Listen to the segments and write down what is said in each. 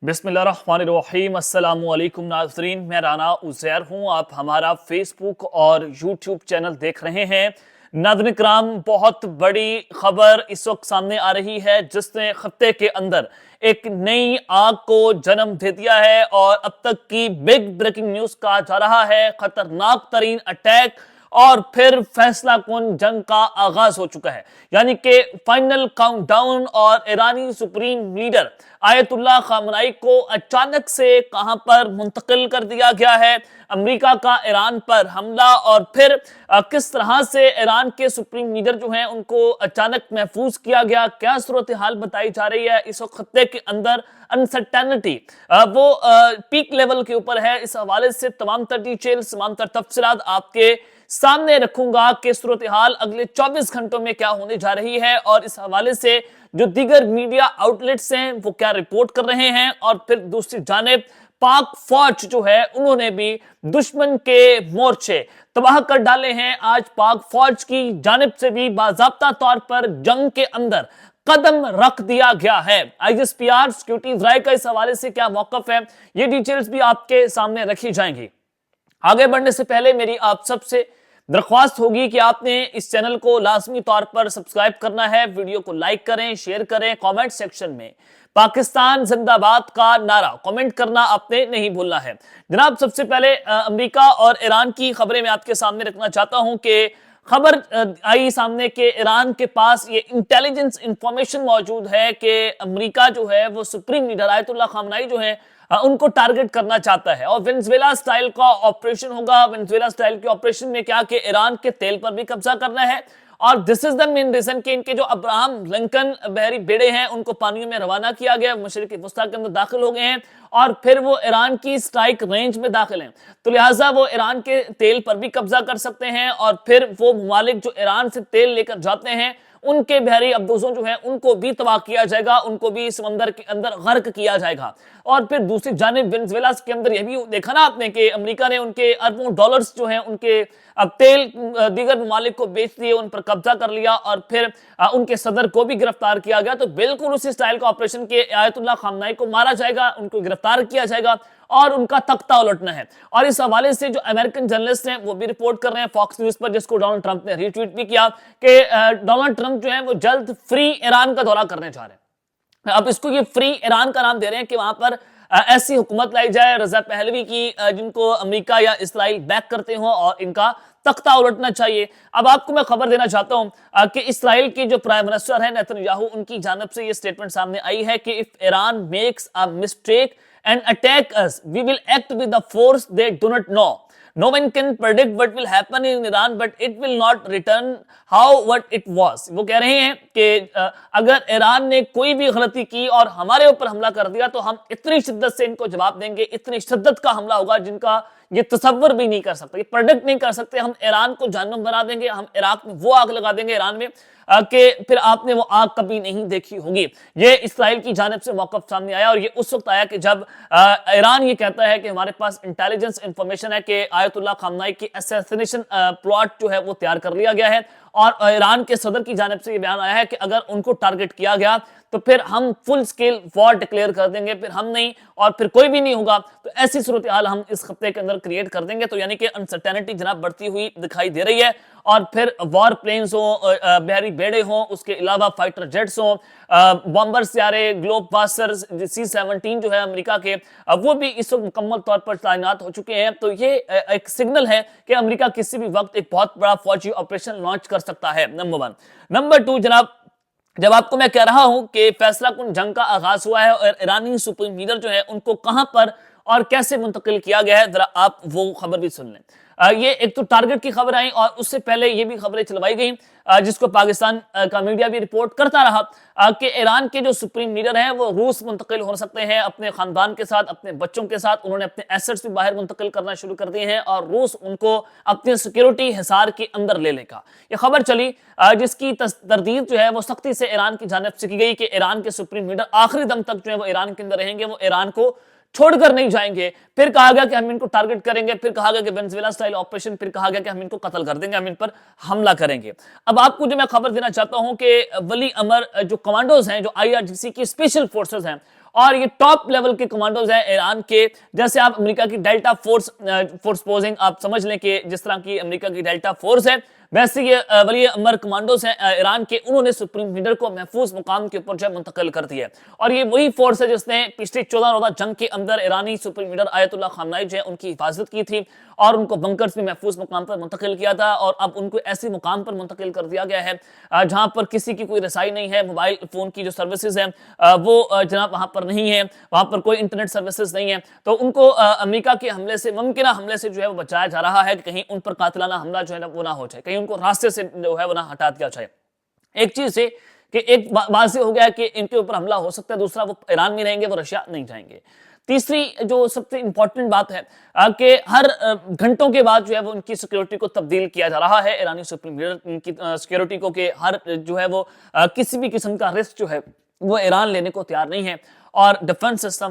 बिस्मिल्लाहिर्रहमानिर्रहीम। अस्सलाम वालेकुम नाज़रीन, मैं राना उज़ैर हूँ। आप हमारा फेसबुक और यूट्यूब चैनल देख रहे हैं। नाज़रीन इकराम, बहुत बड़ी खबर इस वक्त सामने आ रही है जिसने खत्ते के अंदर एक नई आग को जन्म दे दिया है और अब तक की बिग ब्रेकिंग न्यूज़ कहा जा रहा है। खतरनाक तरीन अटैक और फिर फैसला कुन जंग का आगाज हो चुका है, यानी कि फाइनल काउंटडाउन। और ईरानी सुप्रीम लीडर आयतुल्लाह खामनाई को अचानक से कहां पर मुंतकिल कर दिया गया है, अमेरिका का ईरान पर हमला, और फिर किस तरह से ईरान के सुप्रीम लीडर जो हैं उनको अचानक महफूज किया गया, क्या सूरत हाल बताई जा रही है। इस वक्त खत्ते के अंदर अनसर्टेनिटी वो पीक लेवल के ऊपर है। इस हवाले से तमाम तर डिटेल्स, तमाम तर तफसीलात आपके सामने रखूंगा कि सूरत हाल अगले 24 घंटों में क्या होने जा रही है, और इस हवाले से जो दीगर मीडिया आउटलेट्स हैं वो क्या रिपोर्ट कर रहे हैं। और फिर दूसरी जानिब पाक फौज जो है उन्होंने भी दुश्मन के मोर्चे तबाह कर डाले हैं। आज पाक फौज की जानिब से भी बाज़ाब्ता तौर पर जंग के अंदर कदम रख दिया गया है। आईएसपीआर सिक्योरिटी राय का इस हवाले से क्या मौकफ है, ये डिटेल्स भी आपके सामने रखी जाएंगी। आगे बढ़ने से पहले मेरी आप सबसे दरख्वास्त होगी कि आपने इस चैनल को लाजमी तौर पर सब्सक्राइब करना है, वीडियो को लाइक करें, शेयर करें, कमेंट सेक्शन में पाकिस्तान जिंदाबाद का नारा कमेंट करना आपने नहीं भूलना है। जनाब, सबसे पहले अमेरिका और ईरान की खबरें मैं आपके सामने रखना चाहता हूं कि खबर आई सामने कि ईरान के पास ये इंटेलिजेंस इंफॉर्मेशन मौजूद है कि अमेरिका जो है वो सुप्रीम लीडर आयतुल्लाह खामनाई जो है उनको टारगेट करना चाहता है और वेनेजुएला स्टाइल का ऑपरेशन होगा। वेनेजुएला स्टाइल के ऑपरेशन में क्या कि ईरान के तेल पर भी कब्जा करना है, और this is the main reason कि इनके जो अब्राहम लिंकन बहरी बेड़े हैं उनको पानियों में रवाना किया गया, मशरिकी वस्ता के अंदर दाखिल हो गए हैं और फिर वो ईरान की स्ट्राइक रेंज में दाखिल हैं। तो लिहाजा वो ईरान के तेल पर भी कब्जा कर सकते हैं, और फिर वो ममालिक जो ईरान से तेल लेकर जाते हैं उनके बहरी अब्दोजों जो है उनको भी तबाह किया जाएगा, उनको भी समंदर के अंदर गर्क किया जाएगा। और फिर दूसरी जानिब वेनेजुएला के अंदर यह भी देखा ना आपने कि अमेरिका ने उनके अरबों डॉलर्स जो हैं उनके अब तेल दीगर ममालिक को बेच दिए, उन पर कब्जा कर लिया, और फिर उनके सदर को भी गिरफ्तार किया गया। तो बिल्कुल उसी स्टाइल का ऑपरेशन के आयतुल्लाह खामनाई को मारा जाएगा, उनको गिरफ्तार किया जाएगा और उनका तख्ता उलटना है। और इस हवाले से जो अमेरिकन जर्नलिस्ट हैं वो भी रिपोर्ट कर रहे हैं फॉक्स न्यूज पर, जिसको डोनाल्ड ट्रंप ने रीट्वीट भी किया कि डोनाल्ड ट्रंप जो है वो जल्द फ्री ईरान का दौरा करने जा रहे हैं। अब इसको ये फ्री ईरान का नाम दे रहे हैं कि वहां पर ऐसी हुकूमत लाई जाए रजा पहलवी की जिनको अमेरिका या इस्राइल बैक करते हो और इनका तख्ता उलटना चाहिए। अब आपको मैं खबर देना चाहता हूं कि इस्राइल के जो प्राइम मिनिस्टर है नेतन्याहू, उनकी जानब से ये स्टेटमेंट सामने आई है कि if Iran makes a mistake and attack us, we will act with the force they do not know. No one can predict what will happen in Iran, but it will not return how what it was. वो कह रहे हैं कि अगर Iran ने कोई भी गलती की और हमारे ऊपर हमला कर दिया तो हम इतनी शिद्दत से इनको जवाब देंगे, इतनी शिद्दत का हमला होगा जिनका ये तसव्वुर भी नहीं कर सकते, ये प्रेडिक्ट नहीं कर सकते। हम ईरान को जहन्नुम बना देंगे, हम इराक में वो आग लगा देंगे ईरान में कि फिर आपने वो आग कभी नहीं देखी होगी। ये इस्राइल की जानिब से मौक़िफ़ सामने आया, और ये उस वक्त आया कि जब ईरान ये कहता है कि हमारे पास इंटेलिजेंस इंफॉर्मेशन है कि आयतुल्लाह खामनाई की असैसिनेशन प्लॉट जो है वो तैयार कर लिया गया है, और ईरान के सदर की जानिब से ये बयान आया है कि अगर उनको टारगेट किया गया तो फिर हम फुल स्केल वॉर डिक्लेयर कर देंगे, फिर हम नहीं और फिर कोई भी नहीं होगा। तो ऐसी सूरत हाल हम इस खत्ते के अंदर क्रिएट कर देंगे। तो यानी कि अनसर्टेनिटी जनाब बढ़ती हुई दिखाई दे रही है, और फिर वॉर प्लेन्स हो, बहरी बेड़े हों, उसके अलावा फाइटर जेट्स हों, बॉम्बर सियारे, ग्लोब बास्टर्स, C-17 जो है अमेरिका के, वो भी इस वक्त मुकम्मल तौर पर तैनात हो चुके हैं। तो ये एक सिग्नल है कि अमेरिका किसी भी वक्त एक बहुत बड़ा फौजी ऑपरेशन लॉन्च कर सकता है, नंबर 1। नंबर 2 जनाब, जब आपको मैं कह रहा हूं कि फैसला कुन जंग का आगाज हुआ है और ईरानी सुप्रीम लीडर जो है उनको कहां पर और कैसे मुंतकिल किया गया है, जरा आप वो खबर भी सुन लें। ये एक तो टारगेट की खबर आई, और उससे पहले ये भी खबरें चलवाई गई जिसको पाकिस्तान का मीडिया भी रिपोर्ट करता रहा कि ईरान के जो सुप्रीम लीडर हैं वो रूस मुंतकिल हो सकते हैं अपने खानदान के साथ, अपने बच्चों के साथ। उन्होंने अपने एसेट्स भी बाहर मुंतकिल करना शुरू कर दिए हैं और रूस उनको अपने सिक्योरिटी हिसार के अंदर ले लेगा। ये खबर चली जिसकी तरदीद जो है वो सख्ती से ईरान की जानिब से की गई कि ईरान के सुप्रीम लीडर आखिरी दम तक जो है वो ईरान के अंदर रहेंगे, वो ईरान को छोड़कर नहीं जाएंगे। फिर कहा गया कि हम इनको टारगेट करेंगे, फिर कहा गया कि वेनेजुएला स्टाइल ऑपरेशन, फिर कहा गया कि हम इनको कत्ल कर देंगे, हम इन पर हमला करेंगे। अब आपको जो मैं खबर देना चाहता हूं कि वली अमर जो कमांडोज हैं, जो IRGC की स्पेशल फोर्सेस हैं, اور یہ ٹاپ لیول کے کمانڈوز ہیں ایران کے. جیسے آپ امریکہ کی ڈیلٹا فورس پوزنگ آپ سمجھ لیں کہ جس طرح کی امریکہ کی ڈیلٹا فورس ہے ویسے یہ ولی امر کمانڈوز ہیں ایران کے, انہوں نے سپریم لیڈر کو محفوظ مقام کے اوپر جو ہے منتقل کر دیا ہے. اور یہ وہی فورس ہے جس نے پچھلی 14 روزہ جنگ کے اندر ایرانی سپریم لیڈر آیت اللہ خامنائی جو ہے ان کی حفاظت کی تھی اور ان کو بنکرز میں محفوظ مقام پر منتقل کیا تھا, اور اب ان کو ایسی مقام پر منتقل کر دیا گیا ہے جہاں پر کسی کی کوئی رسائی نہیں ہے, موبائل فون کی جو سروسز ہیں وہ جناب وہاں پر نہیں ہے, وہاں پر کوئی انٹرنیٹ سروسز نہیں ہے. تو ان کو امریکہ کے حملے سے, ممکنہ حملے سے جو ہے وہ بچایا جا رہا ہے کہ کہیں ان پر قاتلانہ حملہ جو ہے وہ نہ ہو جائے, کہیں ان کو راستے سے جو ہے وہ نہ ہٹا دیا جائے. ایک چیز ہے کہ ایک واضح ہو گیا کہ ان کے اوپر حملہ ہو سکتا ہے, دوسرا وہ ایران میں رہیں گے, وہ رشیا نہیں جائیں گے. تیسری جو سب سے امپورٹنٹ بات ہے کہ ہر گھنٹوں کے بعد جو ہے وہ ان کی سیکیورٹی کو تبدیل کیا جا رہا ہے ایرانی سپریم لیڈر کی سیکیورٹی کو, کہ ہر جو ہے وہ کسی بھی قسم کا رسک جو ہے وہ ایران لینے کو تیار نہیں ہے. اور ڈیفنس سسٹم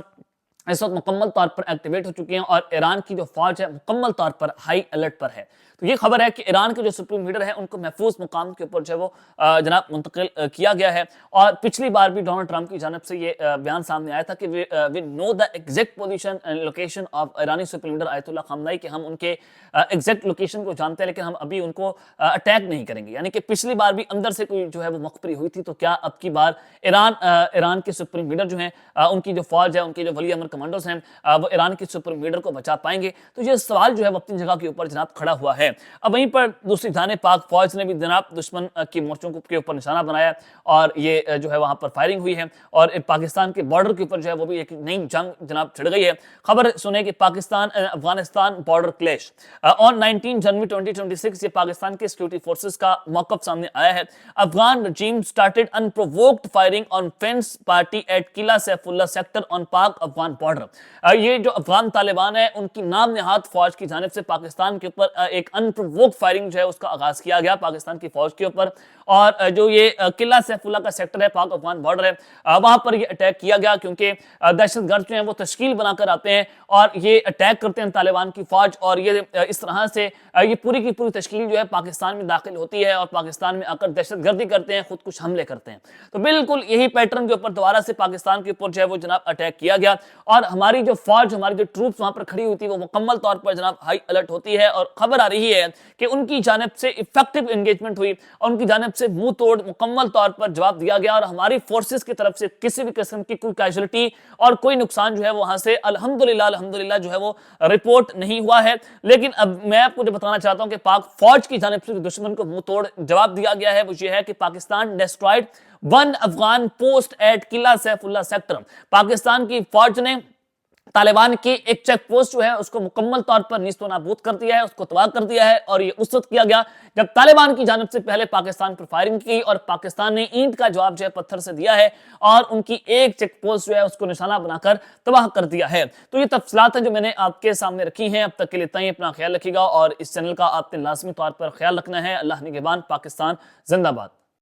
اس وقت مکمل طور پر ایکٹیویٹ ہو چکے ہیں اور ایران کی جو فوج ہے مکمل طور پر ہائی الرٹ پر ہے. تو یہ خبر ہے کہ ایران کے جو سپریم لیڈر ہیں ان کو محفوظ مقام کے اوپر جو ہے وہ جناب منتقل کیا گیا ہے. اور پچھلی بار بھی ڈونلڈ ٹرمپ کی جانب سے یہ بیان سامنے آیا تھا کہ we know the exact position and location of ایرانی سپریم لیڈر آیت اللہ خامنائی, کہ ہم ان کے ایگزیکٹ لوکیشن کو جانتے ہیں لیکن ہم ابھی ان کو اٹیک نہیں کریں گے. یعنی کہ پچھلی بار بھی اندر سے کوئی جو ہے وہ مخبری ہوئی تھی, تو کیا اب کی بار ایران کے سپریم لیڈر جو ہیں ان کی جو فوج ہے, ان کے جو ولی امر کمانڈوز ہیں, وہ ایران کے سپریم لیڈر کو بچا پائیں گے؟ تو یہ سوال جو ہے وہ اپنی جگہ کے اوپر جناب کھڑا ہوا ہے. اب وہیں پر دوسری جانب پاک فوج نے بھی جناب دشمن کی مورچوں کے اوپر نشانہ بنایا اور یہ جو ہے وہاں پر فائرنگ ہوئی ہے اور پاکستان کے بارڈر کے اوپر جو ہے وہ بھی ایک نئی جنگ جناب چھڑ گئی ہے. خبر سنے کہ پاکستان افغانستان بارڈر کلیش آن 19 جنوری 2026 یہ پاکستان کے سیکیورٹی فورسز کا موقف سامنے آیا ہے. Afghan regime started unprovoked firing on fence party at Qila Saif Ullah sector on Pak Afghan border. یہ جو افغان طالبان ہے ان کی نام نہاد فوج کی جانب سے پاکستان کے اوپر ایک انپرووکڈ فائرنگ جو ہے اس کا آغاز کیا گیا پاکستان کی فوج کے اوپر, اور جو یہ قلعہ سیف اللہ کا سیکٹر ہے پاک افغان بارڈر ہے وہاں پر یہ اٹیک کیا گیا, کیونکہ دہشت گرد جو ہیں وہ تشکیل بنا کر آتے ہیں اور یہ اٹیک کرتے ہیں طالبان کی فوج, اور یہ اس طرح سے یہ پوری کی پوری تشکیل جو ہے پاکستان میں داخل ہوتی ہے اور پاکستان میں آ کر دہشت گردی کرتے ہیں, خود کش حملے کرتے ہیں. تو بالکل یہی پیٹرن کے اوپر دوبارہ سے پاکستان کے اوپر جو ہے وہ جناب اٹیک کیا گیا, اور ہماری جو فوج, ہماری جو ٹروپس وہاں پر کھڑی ہوئی تھی وہ مکمل طور پر جناب ہائی الرٹ ہوتی ہے. اور خبر آ رہی ہے کہ ان کی جانب سے افیکٹو انگیجمنٹ ہوئی اور ان کی جانب سے منہ توڑ مکمل طور پر جواب دیا گیا, اور ہماری فورسز کی طرف سے کسی بھی قسم کی کوئی کیجوالٹی اور کوئی نقصان جو ہے وہاں سے الحمدللہ جو ہے وہ رپورٹ نہیں ہوا ہے. لیکن اب میں آپ کو جو بتانا چاہتا ہوں کہ پاک فوج کی جانب سے دشمن کو منہ توڑ جواب دیا گیا ہے وہ یہ ہے کہ Pakistan destroyed one Afghan post at Qila Saif Ullah سیکٹر. پاکستان کی فوج نے طالبان کی ایک چیک پوسٹ جو ہے اس کو مکمل طور پر نیست و نابود کر دیا ہے, اس کو تباہ کر دیا ہے. اور یہ اس وقت کیا گیا جب طالبان کی جانب سے پہلے پاکستان پر فائرنگ کی اور پاکستان نے اینٹ کا جواب جو ہے پتھر سے دیا ہے اور ان کی ایک چیک پوسٹ جو ہے اس کو نشانہ بنا کر تباہ کر دیا ہے. تو یہ تفصیلات ہیں جو میں نے آپ کے سامنے رکھی ہیں. اب تک کے لیے اتنا ہی. اپنا خیال رکھیے گا اور اس چینل کا آپ نے لازمی طور پر خیال رکھنا ہے. اللہ نگہبان. پاکستان زندہ باد.